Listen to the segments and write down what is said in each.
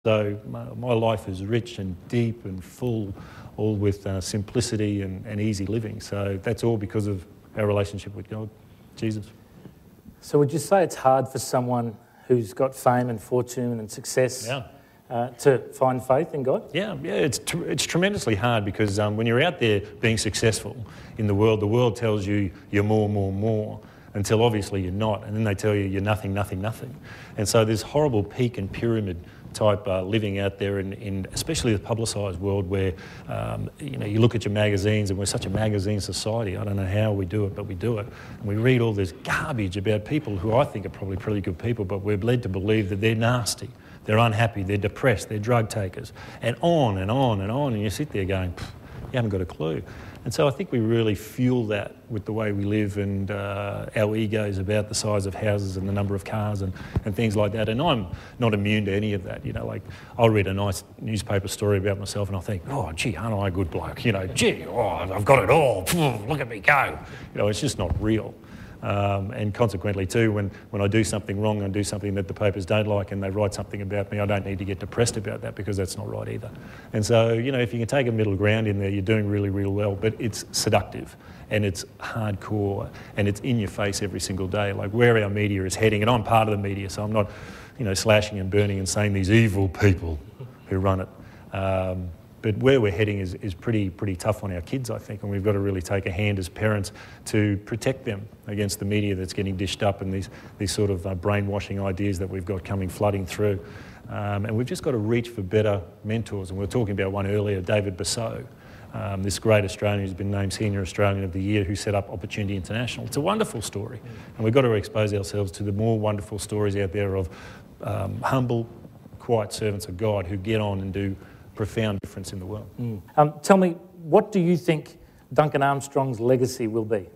So my life is rich and deep and full, all with simplicity and easy living. So that's all because of our relationship with God, Jesus. So would you say it's hard for someone who's got fame and fortune and success to find faith in God? Yeah, it's tremendously hard because when you're out there being successful in the world tells you you're more, until obviously you're not, and then they tell you you're nothing. And so there's horrible peak and pyramid type living out there in especially the publicised world where, you look at your magazines, and we're such a magazine society. I don't know how we do it, but we do it. And we read all this garbage about people who I think are probably pretty good people, but we're led to believe that they're nasty, they're unhappy, they're depressed, they're drug takers, and on and on and on. And you sit there going, you haven't got a clue. And so I think we really fuel that with the way we live and our egos about the size of houses and the number of cars and things like that. And I'm not immune to any of that. Like I'll read a nice newspaper story about myself and I'll think, oh, gee, aren't I a good bloke? I've got it all. Look at me go. It's just not real. And consequently too, when I do something wrong and do something that the papers don't like and they write something about me, I don't need to get depressed about that because that's not right either. And so, if you can take a middle ground in there, you're doing really, really well, but it's seductive and it's hardcore and it's in your face every single day, like where our media is heading. And I'm part of the media, so I'm not, slashing and burning and saying these evil people who run it. But where we're heading is pretty tough on our kids, I think, and we've got to really take a hand as parents to protect them against the media that's getting dished up and these sort of brainwashing ideas that we've got coming flooding through. And we've just got to reach for better mentors. And we were talking about one earlier, David Basso, this great Australian who's been named Senior Australian of the Year, who set up Opportunity International. It's a wonderful story, and we've got to expose ourselves to the more wonderful stories out there of humble, quiet servants of God who get on and do profound difference in the world. Tell me, what do you think Duncan Armstrong's legacy will be?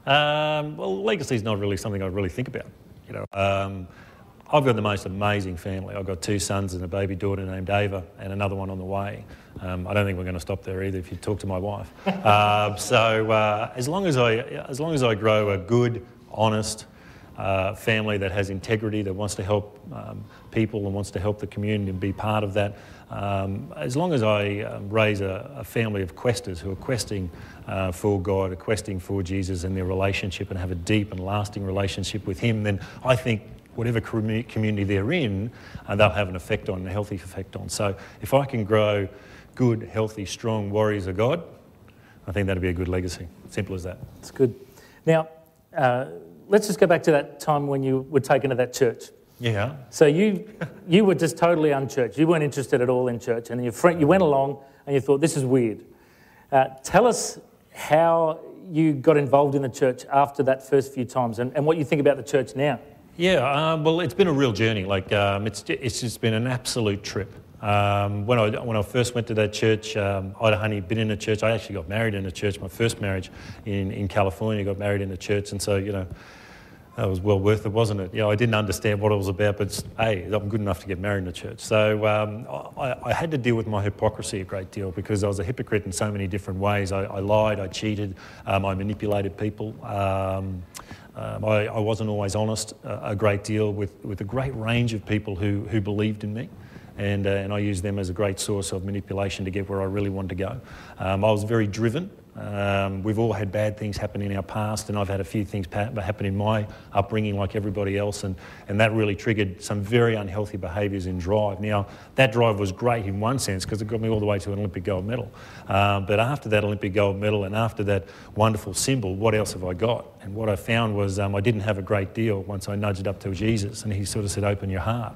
Well, legacy is not really something I really think about. I've got the most amazing family. I've got 2 sons and a baby daughter named Ava, and another one on the way. I don't think we're going to stop there either if you talk to my wife. So as long as I grow a good, honest family that has integrity, that wants to help people and wants to help the community and be part of that. As long as I raise a family of questers who are questing for God, are questing for Jesus and their relationship and have a deep and lasting relationship with Him, then I think whatever community they're in, they'll have an effect on, a healthy effect on. So if I can grow good, healthy, strong warriors of God, I think that'd be a good legacy. Simple as that. That's good. Now, let's just go back to that time when you were taken to that church. Yeah. So you were just totally unchurched. You weren't interested at all in church, and you went along and you thought, this is weird. Tell us how you got involved in the church after that first few times and what you think about the church now. Yeah, well, it's been a real journey. It's just been an absolute trip. When I first went to that church, I'd only been in a church. I actually got married in a church. My first marriage in California, got married in a church, and so that was well worth it, wasn't it? I didn't understand what it was about, but hey, I'm good enough to get married in a church. So I had to deal with my hypocrisy a great deal because I was a hypocrite in so many different ways. I lied, I cheated, I manipulated people. I wasn't always honest a great deal with a great range of people who believed in me. And I used them as a great source of manipulation to get where I really wanted to go. I was very driven. We've all had bad things happen in our past, and I've had a few things happen in my upbringing like everybody else, and that really triggered some very unhealthy behaviours in drive. Now, that drive was great in one sense because it got me all the way to an Olympic gold medal. But after that Olympic gold medal and after that wonderful symbol, what else have I got? And what I found was I didn't have a great deal once I nudged up to Jesus, and he sort of said, open your heart.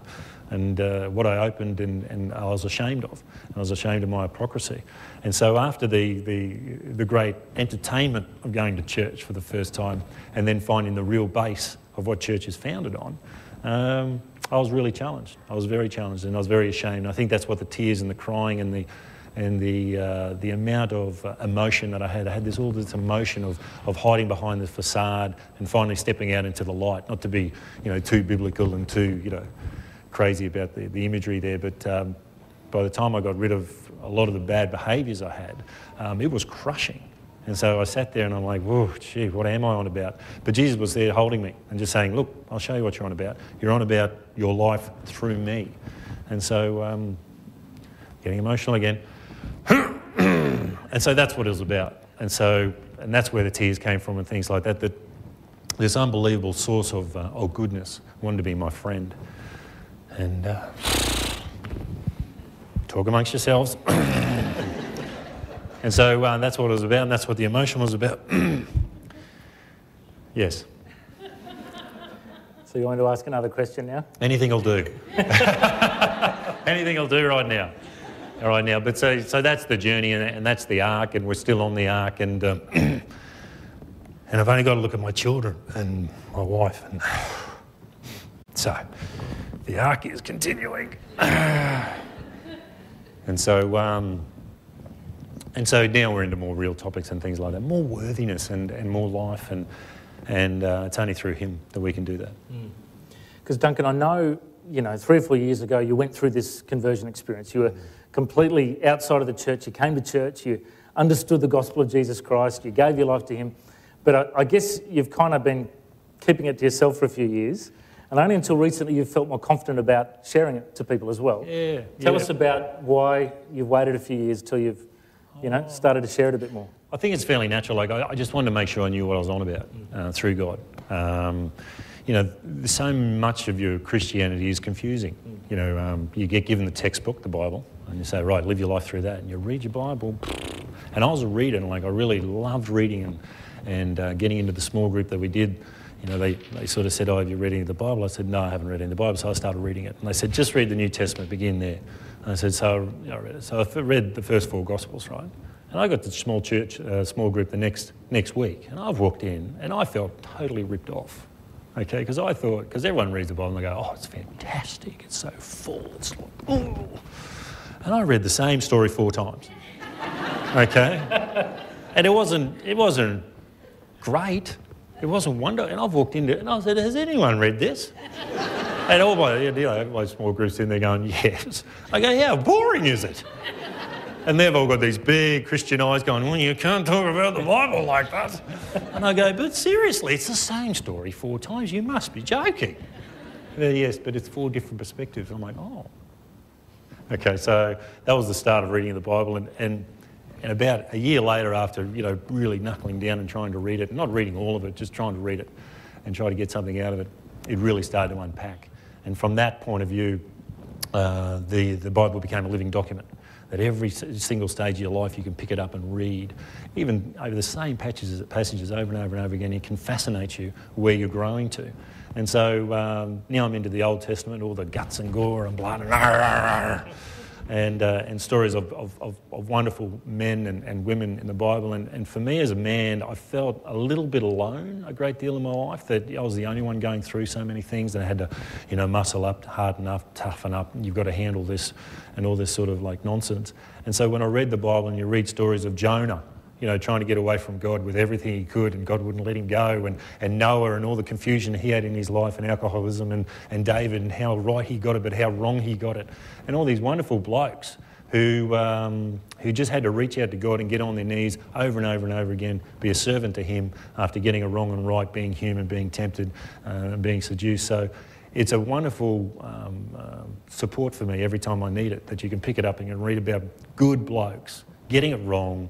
And what I opened and I was ashamed of. And I was ashamed of my hypocrisy. And so after the great entertainment of going to church for the first time and then finding the real base of what church is founded on, I was really challenged. I was very challenged and I was very ashamed. I think that's what the tears and the crying and the amount of emotion that I had. I had all this emotion of hiding behind the facade and finally stepping out into the light, not to be too biblical and too crazy about the imagery there, but by the time I got rid of a lot of the bad behaviours I had, it was crushing. And so I sat there and I'm like, whoa, gee, what am I on about? But Jesus was there holding me and just saying, look, I'll show you what you're on about. You're on about your life through me. And so, getting emotional again. And so that's what it was about. And that's where the tears came from and things like that, that this unbelievable source of goodness wanted to be my friend. And talk amongst yourselves. And so that's what it was about, and that's what the emotion was about. Yes. So you want to ask another question now? Anything will do. Anything will do right now. All right now. But so that's the journey, and that's the arc, and we're still on the arc, and and I've only got to look at my children and my wife, and so the arc is continuing. And so now we're into more real topics and things like that, more worthiness and more life, and it's only through him that we can do that. Because Duncan, I know, 3 or 4 years ago you went through this conversion experience. You were completely outside of the church. You came to church, you understood the gospel of Jesus Christ, you gave your life to him. But I guess you've kind of been keeping it to yourself for a few years, and only until recently you've felt more confident about sharing it to people as well. Yeah. Tell us about why you've waited a few years till you've started to share it a bit more. I think it's fairly natural. Like I just wanted to make sure I knew what I was on about through God. So much of your Christianity is confusing. You get given the textbook, the Bible, and you say, right, live your life through that, and you read your Bible. And I was a reader, and I really loved reading and getting into the small group that we did. They sort of said, oh, have you read any of the Bible? I said, no, I haven't read any of the Bible. So I started reading it. And they said, just read the New Testament, begin there. And I said, so I read it. So I read the first 4 Gospels, right? And I got to small group the next week. And I've walked in and I felt totally ripped off. Okay, because everyone reads the Bible and they go, oh, it's fantastic. It's so full. It's like, oh. And I read the same story 4 times. Okay? And it wasn't great. It wasn't wonderful. And I've walked into it and I said, has anyone read this? And all my small groups in there going, yes. I go, how boring is it? And they've all got these big Christian eyes going, well, you can't talk about the Bible like that. And I go, but seriously, it's the same story 4 times. You must be joking. And they're, yes, but it's 4 different perspectives. I'm like, oh. Okay, so that was the start of reading the Bible. And about a year later, after really knuckling down and trying to read it, not reading all of it, just trying to read it and try to get something out of it, it really started to unpack. And from that point of view, the Bible became a living document. That every single stage of your life you can pick it up and read. Even over the same passages over and over and over again, it can fascinate you where you're growing to. And so now I'm into the Old Testament, all the guts and gore and blood and stories of wonderful men and women in the Bible. And for me as a man, I felt a little bit alone a great deal in my life, that I was the only one going through so many things, and I had to, muscle up, harden up, toughen up, and you've got to handle this and all this sort of like nonsense. And so when I read the Bible and you read stories of Jonah, trying to get away from God with everything he could, and God wouldn't let him go, and Noah and all the confusion he had in his life, and alcoholism, and David, and how right he got it but how wrong he got it, and all these wonderful blokes who just had to reach out to God and get on their knees over and over and over again, be a servant to him after getting it wrong and right, being human, being tempted, and being seduced. So it's a wonderful support for me every time I need it, that you can pick it up and you can read about good blokes getting it wrong,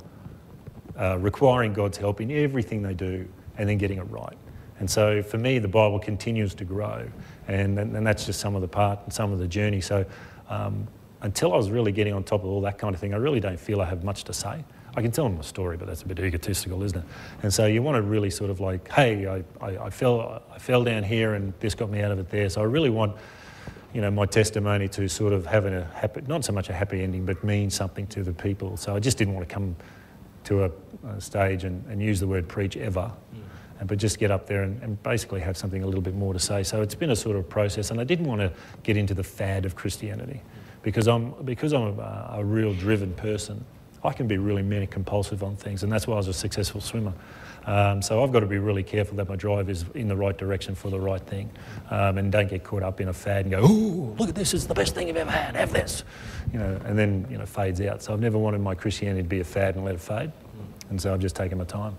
requiring God's help in everything they do, and then getting it right. And so for me, the Bible continues to grow, and that's just some of the part and some of the journey. So until I was really getting on top of all that kind of thing, I really don't feel I have much to say. I can tell them a story, but that's a bit egotistical, isn't it? And so you want to really sort of like, hey, I fell down here and this got me out of it there. So I really want, my testimony to sort of having a happy, not so much a happy ending, but mean something to the people. So I just didn't want to come to a stage and use the word preach ever, but just get up there and basically have something a little bit more to say. So it's been a sort of process, and I didn't want to get into the fad of Christianity because I'm a real driven person. I can be really manic compulsive on things, and that's why I was a successful swimmer. So I've got to be really careful that my drive is in the right direction for the right thing, and don't get caught up in a fad and go, ooh, look at this, it's the best thing you've ever had, have this, and then fades out. So I've never wanted my Christianity to be a fad and let it fade. And so I've just taken my time.